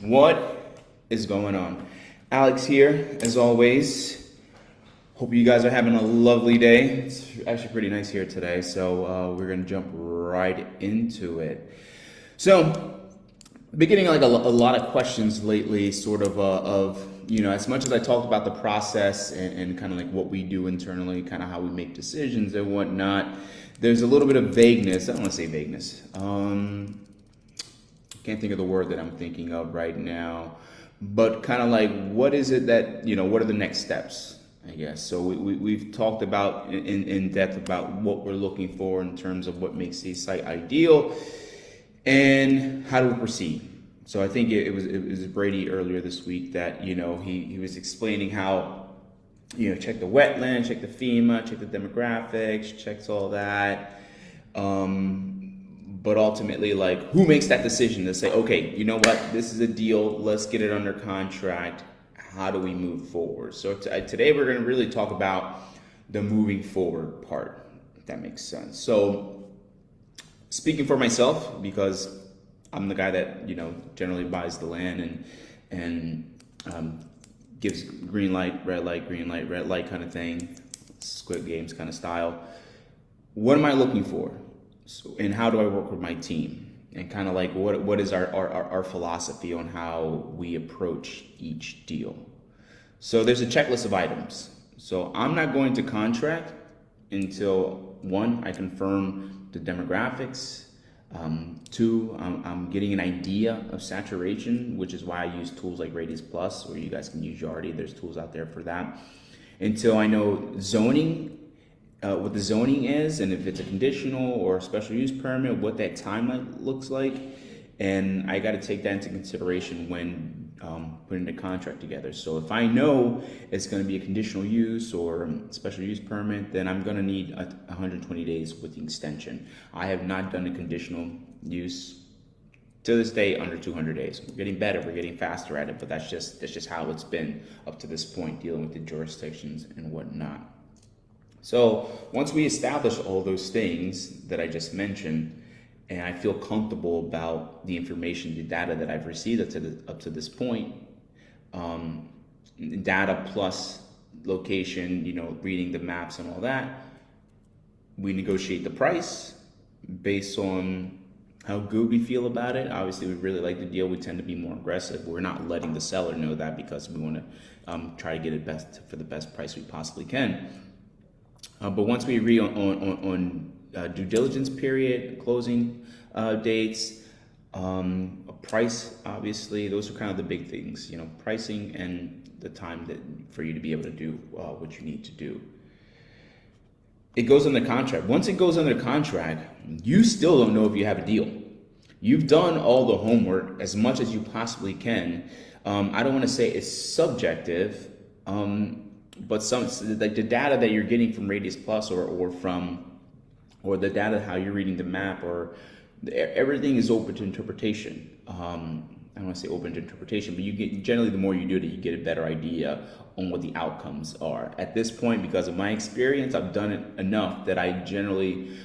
What is going on? Alex here, as always. Hope you guys are having a lovely day. It's actually pretty nice here today, so we're gonna jump right into it. So, been getting like a lot of questions lately, sort of as much as I talked about the process and kind of like what we do internally, kind of how we make decisions and whatnot. There's a little bit of vagueness. I don't want to say vagueness. Can't think of the word that I'm thinking of right now, but kind of like, what is it that, what are the next steps, I guess? So we've talked about in depth about what we're looking for in terms of what makes a site ideal and how do we proceed. So I think it was Brady earlier this week that, he was explaining how, check the wetland, check the FEMA, check the demographics, checks all that. But ultimately, like, who makes that decision to say, okay, you know what, this is a deal, let's get it under contract, how do we move forward? So today we're going to really talk about the moving forward part, if that makes sense. So speaking for myself, because I'm the guy that, generally buys the land and gives green light, red light, red light kind of thing, Squid Games kind of style. What am I looking for? So, and how do I work with my team? And kind of like what is our philosophy on how we approach each deal? So there's a checklist of items. So I'm not going to contract until one, I confirm the demographics. Two, I'm getting an idea of saturation, which is why I use tools like Radius Plus, or you guys can use Yardi. There's tools out there for that. Until I know zoning, what the zoning is, and if it's a conditional or a special use permit, what that timeline looks like. And I got to take that into consideration when putting the contract together. So if I know it's going to be a conditional use or special use permit, then I'm going to need 120 days with the extension. I have not done a conditional use to this day under 200 days. We're getting better, we're getting faster at it, but that's just how it's been up to this point, dealing with the jurisdictions and whatnot. So once we establish all those things that I just mentioned, and I feel comfortable about the information, the data that I've received up to this point, data plus location, reading the maps and all that, we negotiate the price based on how good we feel about it. Obviously, we really like the deal. We tend to be more aggressive. We're not letting the seller know that because we want to try to get it for the best price we possibly can. But once we agree on due diligence period, closing dates, a price, obviously, those are kind of the big things, pricing and the time for you to be able to do what you need to do. It goes under contract. Once it goes under contract, you still don't know if you have a deal. You've done all the homework as much as you possibly can. I don't want to say it's subjective, but like the data that you're getting from Radius Plus or the data how you're reading the map, or everything is open to interpretation. I don't want to say open to interpretation, but you get, generally the more you do it, you get a better idea on what the outcomes are. At this point, because of my experience, I've done it enough that I generally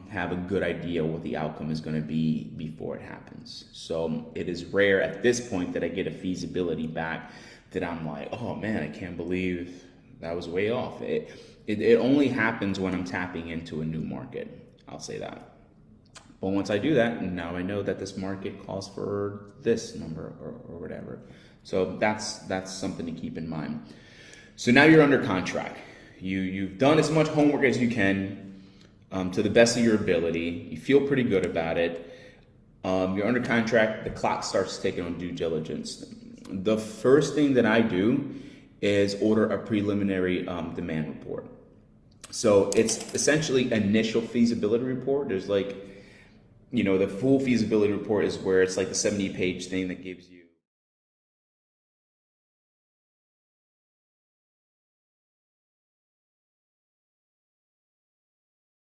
have a good idea what the outcome is going to be before it happens. So it is rare at this point that I get a feasibility back that I'm like, oh man, I can't believe that was way off. It only happens when I'm tapping into a new market. I'll say that. But once I do that, now I know that this market calls for this number or whatever. So that's something to keep in mind. So now you're under contract. You've done as much homework as you can to the best of your ability. You feel pretty good about it. You're under contract. The clock starts ticking on due diligence. The first thing that I do is order a preliminary demand report. So it's essentially initial feasibility report. There's like, the full feasibility report is where it's like the 70-page thing that gives you